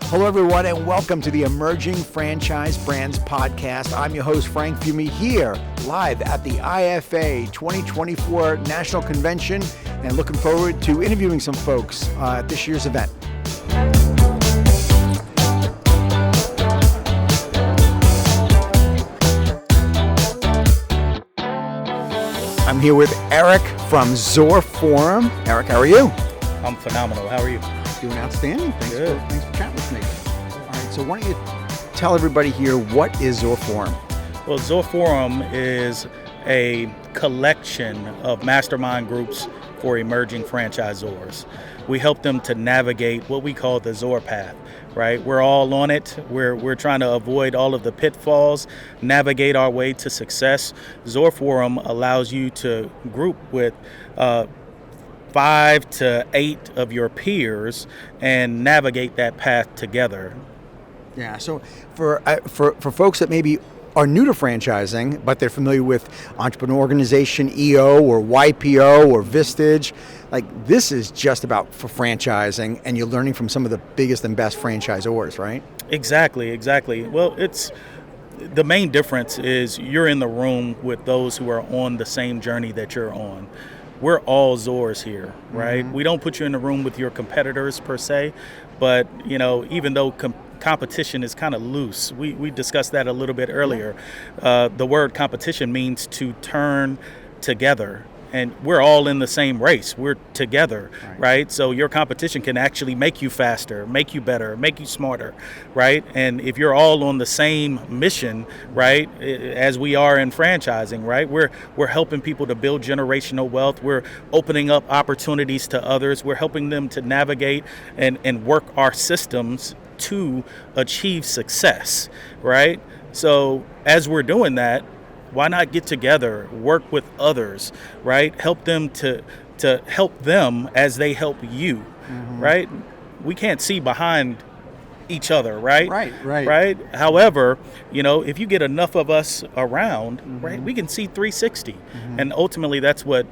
Hello, everyone, and welcome to the Emerging Franchise Brands Podcast. I'm your host, Frank Fiume, here live at the IFA2024 National Convention, and looking forward to interviewing some folks at this year's event. I'm here with Eric from ZorForum. Eric, how are you? I'm phenomenal. How are you? Doing outstanding. Thanks for chatting with me. All right, so why don't you tell everybody here, what is ZorForum? Well, ZorForum is a collection of mastermind groups for emerging franchisors. We help them to navigate what we call the Zor path, right? We're all on it. We're trying to avoid all of the pitfalls, navigate our way to success. ZorForum allows you to group with 5 to 8 of your peers and navigate that path together. Yeah, so for folks that maybe are new to franchising, but they're familiar with entrepreneur organization, EO or YPO or Vistage, like this is just about for franchising, and you're learning from some of the biggest and best franchisors, right? Exactly. Well, the main difference is you're in the room with those who are on the same journey that you're on. We're all Zors here, right? Mm-hmm. We don't put you in the room with your competitors per se, but even though competition is kind of loose, we discussed that a little bit earlier. The word competition means to turn together, and we're all in the same race. We're together, right? So your competition can actually make you faster, make you better, make you smarter, right? And if you're all on the same mission, right, as we are in franchising, right, we're helping people to build generational wealth. We're opening up opportunities to others. We're helping them to navigate and work our systems to achieve success, right? So as we're doing that, why not get together, work with others, right? Help them to help them as they help you, right? We can't see behind each other, right? Right. However, if you get enough of us around, right, we can see 360. And ultimately that's what,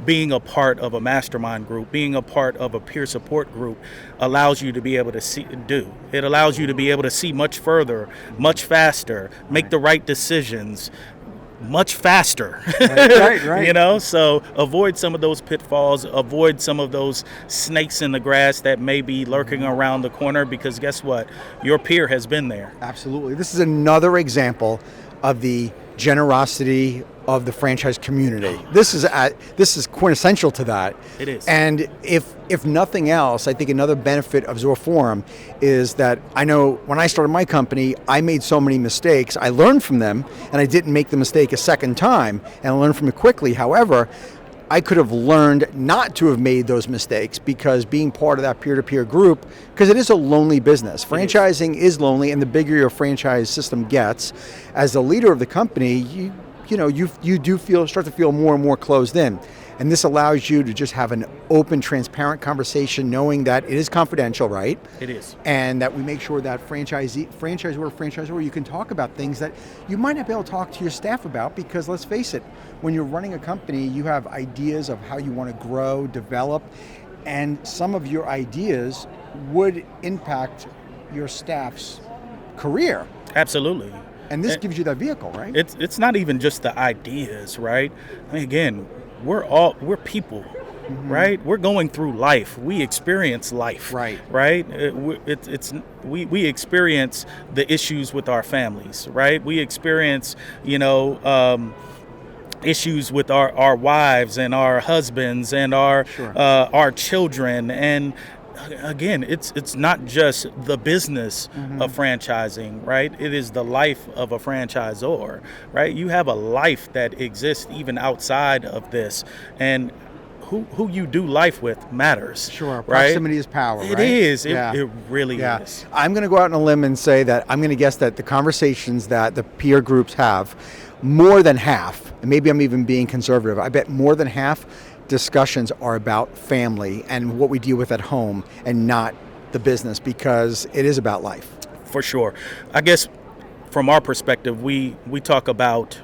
being a part of a mastermind group, being a part of a peer support group allows you to be able to do. It allows you to be able to see much further, much faster, make the right decisions much faster. Right. So avoid some of those pitfalls, avoid some of those snakes in the grass that may be lurking around the corner, because guess what? Your peer has been there. Absolutely. This is another example of the generosity of the franchise community. This is quintessential to that. It is. And if nothing else, I think another benefit of ZorForum is that I know when I started my company, I made so many mistakes. I learned from them, and I didn't make the mistake a second time, and I learned from it quickly. However, I could have learned not to have made those mistakes, because being part of that peer-to-peer group, because it is a lonely business. Franchising is lonely, and the bigger your franchise system gets, as the leader of the company, you do start to feel more and more closed in. And this allows you to just have an open, transparent conversation, knowing that it is confidential, right? It is. And that we make sure that franchisor, you can talk about things that you might not be able to talk to your staff about, because let's face it, when you're running a company, you have ideas of how you want to grow, develop, and some of your ideas would impact your staff's career. Absolutely. And this gives you that vehicle, right? It's not even just the ideas, right? I mean, again, we're people, right? We're going through life. We experience life, right? We experience the issues with our families, right? We experience, issues with our wives and our husbands and our children. And again, it's not just the business of franchising, right? It is the life of a franchisor, right? You have a life that exists even outside of this, and who you do life with matters. Sure, right? proximity is power, right? It is. It really is. I'm going to go out on a limb and say that I'm going to guess that the conversations that the peer groups have, more than half, and maybe I'm even being conservative, I bet more than half discussions are about family and what we deal with at home, and not the business, because it is about life. For sure. I guess from our perspective, we talk about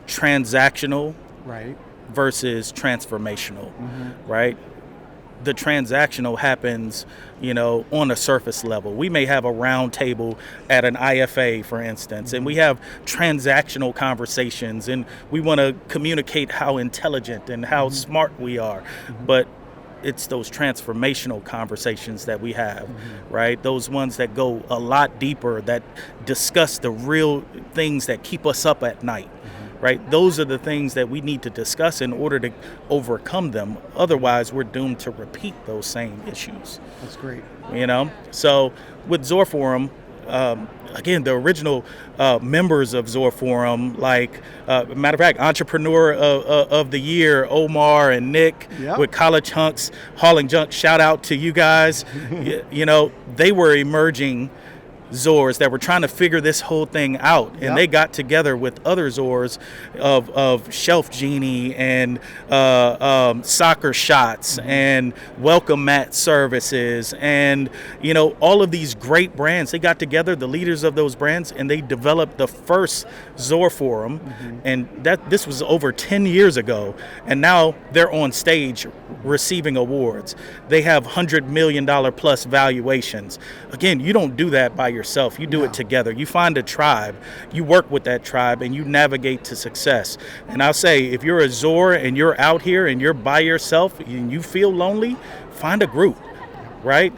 transactional right versus transformational, right? the transactional happens, on a surface level. We may have a round table at an IFA, for instance, and we have transactional conversations, and we want to communicate how intelligent and how smart we are. But it's those transformational conversations that we have, right? Those ones that go a lot deeper, that discuss the real things that keep us up at night, right? Those are the things that we need to discuss in order to overcome them. Otherwise, we're doomed to repeat those same issues. That's great. So with ZorForum, again, the original members of ZorForum, like, matter of fact, Entrepreneur of the Year, Omar and Nick, with College Hunks, Hauling Junk, shout out to you guys. They were emerging Zors that were trying to figure this whole thing out, and they got together with other Zors of Shelf Genie and Soccer Shots and Welcome Mat Services and all of these great brands. They got together, the leaders of those brands, and they developed the first ZorForum, and this was over 10 years ago, and now they're on stage receiving awards. They have $100 million plus valuations. Again, you don't do that by yourself. You do it together. You find a tribe, you work with that tribe, and you navigate to success. And I'll say, if you're a Zor and you're out here and you're by yourself and you feel lonely, find a group, right?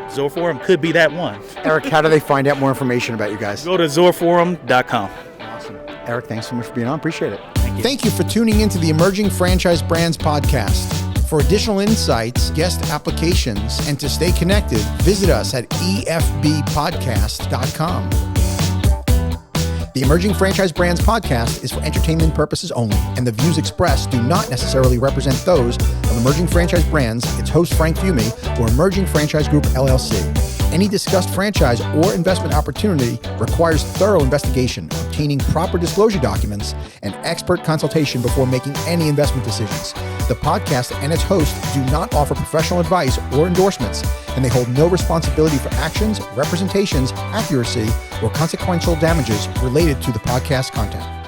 ZorForum could be that one. Eric, how do they find out more information about you guys? Go to ZorForum.com. Awesome. Eric, thanks so much for being on. Appreciate it. Thank you for tuning into the Emerging Franchise Brands podcast. For additional insights, guest applications, and to stay connected, visit us at efbpodcast.com. The Emerging Franchise Brands podcast is for entertainment purposes only, and the views expressed do not necessarily represent those of Emerging Franchise Brands, its host Frank Fiume, or Emerging Franchise Group, LLC. Any discussed franchise or investment opportunity requires thorough investigation, obtaining proper disclosure documents, and expert consultation before making any investment decisions. The podcast and its host do not offer professional advice or endorsements, and they hold no responsibility for actions, representations, accuracy, or consequential damages related to the podcast content.